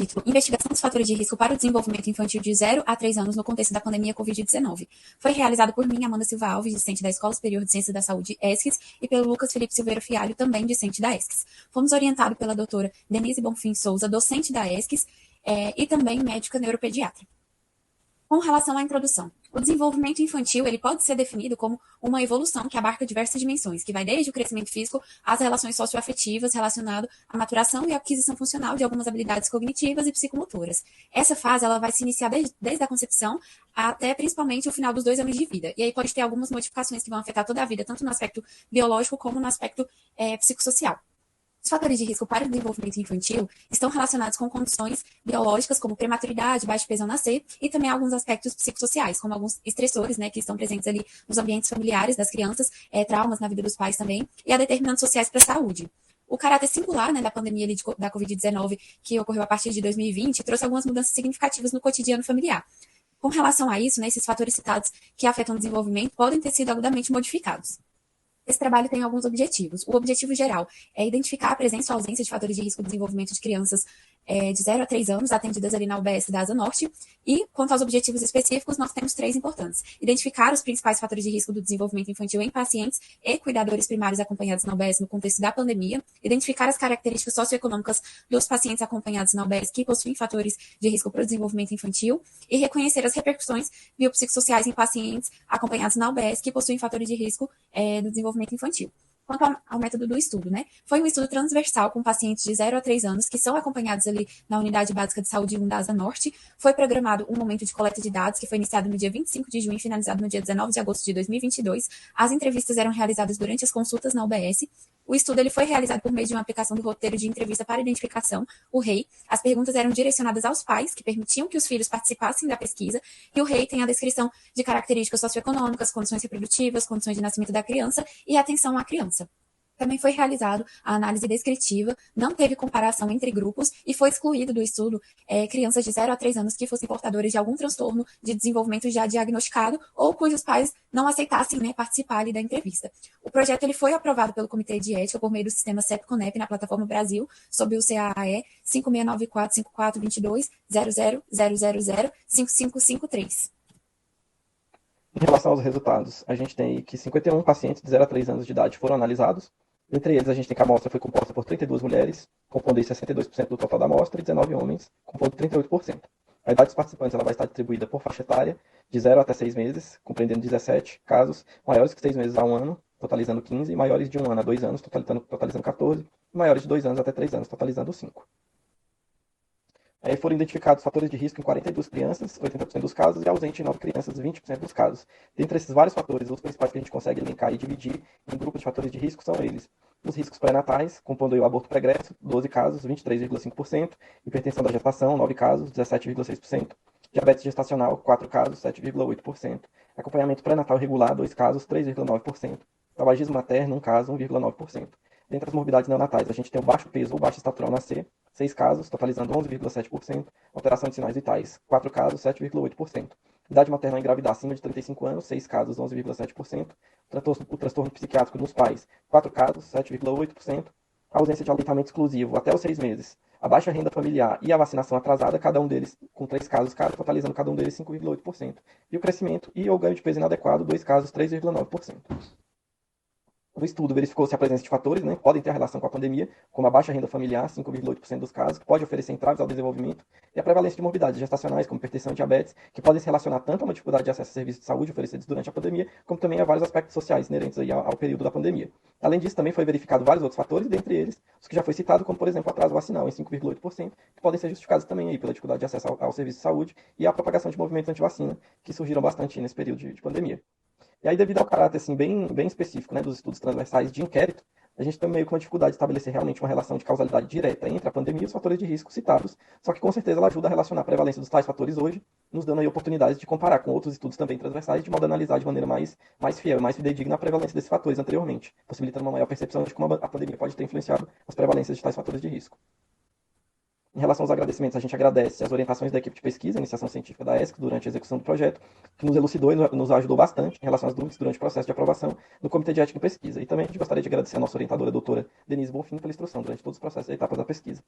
título Investigação dos fatores de risco para o desenvolvimento infantil de 0 a 3 anos no contexto da pandemia Covid-19. Foi realizado por mim, Amanda Silva Alves, discente da Escola Superior de Ciências da Saúde, ESCS, e pelo Lucas Felipe Silveira Fialho, também discente da ESCS. Fomos orientados pela doutora Denise Bonfim Souza, docente da ESCS, e também médica neuropediatra. Com relação à introdução, o desenvolvimento infantil ele pode ser definido como uma evolução que abarca diversas dimensões, que vai desde o crescimento físico às relações socioafetivas relacionado à maturação e aquisição funcional de algumas habilidades cognitivas e psicomotoras. Essa fase ela vai se iniciar desde a concepção até principalmente o final dos 2 anos de vida. E aí pode ter algumas modificações que vão afetar toda a vida, tanto no aspecto biológico como no aspecto psicossocial. Os fatores de risco para o desenvolvimento infantil estão relacionados com condições biológicas, como prematuridade, baixo peso ao nascer, e também alguns aspectos psicossociais, como alguns estressores, né, que estão presentes ali nos ambientes familiares das crianças, traumas na vida dos pais também, e a determinantes sociais para a saúde. O caráter singular, né, da pandemia ali da Covid-19, que ocorreu a partir de 2020, trouxe algumas mudanças significativas no cotidiano familiar. Com relação a isso, né, esses fatores citados que afetam o desenvolvimento podem ter sido agudamente modificados. Esse trabalho tem alguns objetivos. O objetivo geral é identificar a presença ou ausência de fatores de risco de desenvolvimento de crianças de 0 a 3 anos, atendidas ali na UBS da Asa Norte. E, quanto aos objetivos específicos, nós temos 3 importantes. Identificar os principais fatores de risco do desenvolvimento infantil em pacientes e cuidadores primários acompanhados na UBS no contexto da pandemia. Identificar as características socioeconômicas dos pacientes acompanhados na UBS que possuem fatores de risco para o desenvolvimento infantil. E reconhecer as repercussões biopsicossociais em pacientes acompanhados na UBS que possuem fatores de risco do desenvolvimento infantil. Quanto ao método do estudo, né? Foi um estudo transversal com pacientes de 0 a 3 anos que são acompanhados ali na Unidade Básica de Saúde 1 da Asa Norte. Foi programado um momento de coleta de dados que foi iniciado no dia 25 de junho e finalizado no dia 19 de agosto de 2022. As entrevistas eram realizadas durante as consultas na UBS. O estudo ele foi realizado por meio de uma aplicação do roteiro de entrevista para identificação, o REI. As perguntas eram direcionadas aos pais, que permitiam que os filhos participassem da pesquisa, e o REI tem a descrição de características socioeconômicas, condições reprodutivas, condições de nascimento da criança e atenção à criança. Também foi realizado a análise descritiva, não teve comparação entre grupos e foi excluído do estudo crianças de 0 a 3 anos que fossem portadores de algum transtorno de desenvolvimento já diagnosticado ou cujos pais não aceitassem, né, participar ali da entrevista. O projeto ele foi aprovado pelo Comitê de Ética por meio do sistema CEP-CONEP na plataforma Brasil, sob o CAE 5694542200005553. Em relação aos resultados, a gente tem que 51 pacientes de 0 a 3 anos de idade foram analisados. Entre eles, a gente tem que a amostra foi composta por 32 mulheres, compondo aí 62% do total da amostra, e 19 homens, compondo 38%. A idade dos participantes ela vai estar distribuída por faixa etária, de 0 até 6 meses, compreendendo 17 casos, maiores que 6 meses a 1 ano, totalizando 15, maiores de 1 ano a 2 anos, totalizando 14, e maiores de 2 anos até 3 anos, totalizando 5. Foram identificados fatores de risco em 42 crianças, 80% dos casos, e ausente em 9 crianças, 20% dos casos. Dentre esses vários fatores, os principais que a gente consegue elencar e dividir em grupos de fatores de risco são eles: os riscos pré-natais, compondo o aborto pregresso, 12 casos, 23,5%, hipertensão da gestação, 9 casos, 17,6%, diabetes gestacional, 4 casos, 7,8%, acompanhamento pré-natal regular, 2 casos, 3,9%, tabagismo materno, 1 caso, 1,9%. Dentre as morbidades neonatais, a gente tem o baixo peso ou baixa estatura ao nascer, 6 casos, totalizando 11,7%. Alteração de sinais vitais, 4 casos, 7,8%. Idade materna ao engravidar acima de 35 anos, 6 casos, 11,7%. O transtorno psiquiátrico nos pais, 4 casos, 7,8%. A ausência de aleitamento exclusivo até os 6 meses. A baixa renda familiar e a vacinação atrasada, cada um deles com 3 casos, totalizando cada um deles 5,8%. E o crescimento e ou ganho de peso inadequado, 2 casos, 3,9%. O estudo verificou-se a presença de fatores, né, que podem ter relação com a pandemia, como a baixa renda familiar, 5,8% dos casos, que pode oferecer entraves ao desenvolvimento, e a prevalência de morbidades gestacionais, como hipertensão e diabetes, que podem se relacionar tanto a uma dificuldade de acesso a serviços de saúde oferecidos durante a pandemia, como também a vários aspectos sociais inerentes aí ao período da pandemia. Além disso, também foi verificado vários outros fatores, dentre eles os que já foi citado, como por exemplo o atraso vacinal em 5,8%, que podem ser justificados também aí pela dificuldade de acesso ao serviço de saúde e a propagação de movimentos anti-vacina, que surgiram bastante nesse período de pandemia. E aí, devido ao caráter assim, bem específico, né, dos estudos transversais de inquérito, a gente tem meio que uma dificuldade de estabelecer realmente uma relação de causalidade direta entre a pandemia e os fatores de risco citados, só que com certeza ela ajuda a relacionar a prevalência dos tais fatores hoje, nos dando aí oportunidades de comparar com outros estudos também transversais, de modo a analisar de maneira mais fiel, mais fidedigna a prevalência desses fatores anteriormente, possibilitando uma maior percepção de como a pandemia pode ter influenciado as prevalências de tais fatores de risco. Em relação aos agradecimentos, a gente agradece as orientações da equipe de pesquisa, iniciação científica da ESC, durante a execução do projeto, que nos elucidou e nos ajudou bastante em relação às dúvidas durante o processo de aprovação do Comitê de Ética em Pesquisa. E também a gente gostaria de agradecer a nossa orientadora, a doutora Denise Bonfim, pela instrução durante todos os processos e etapas da pesquisa.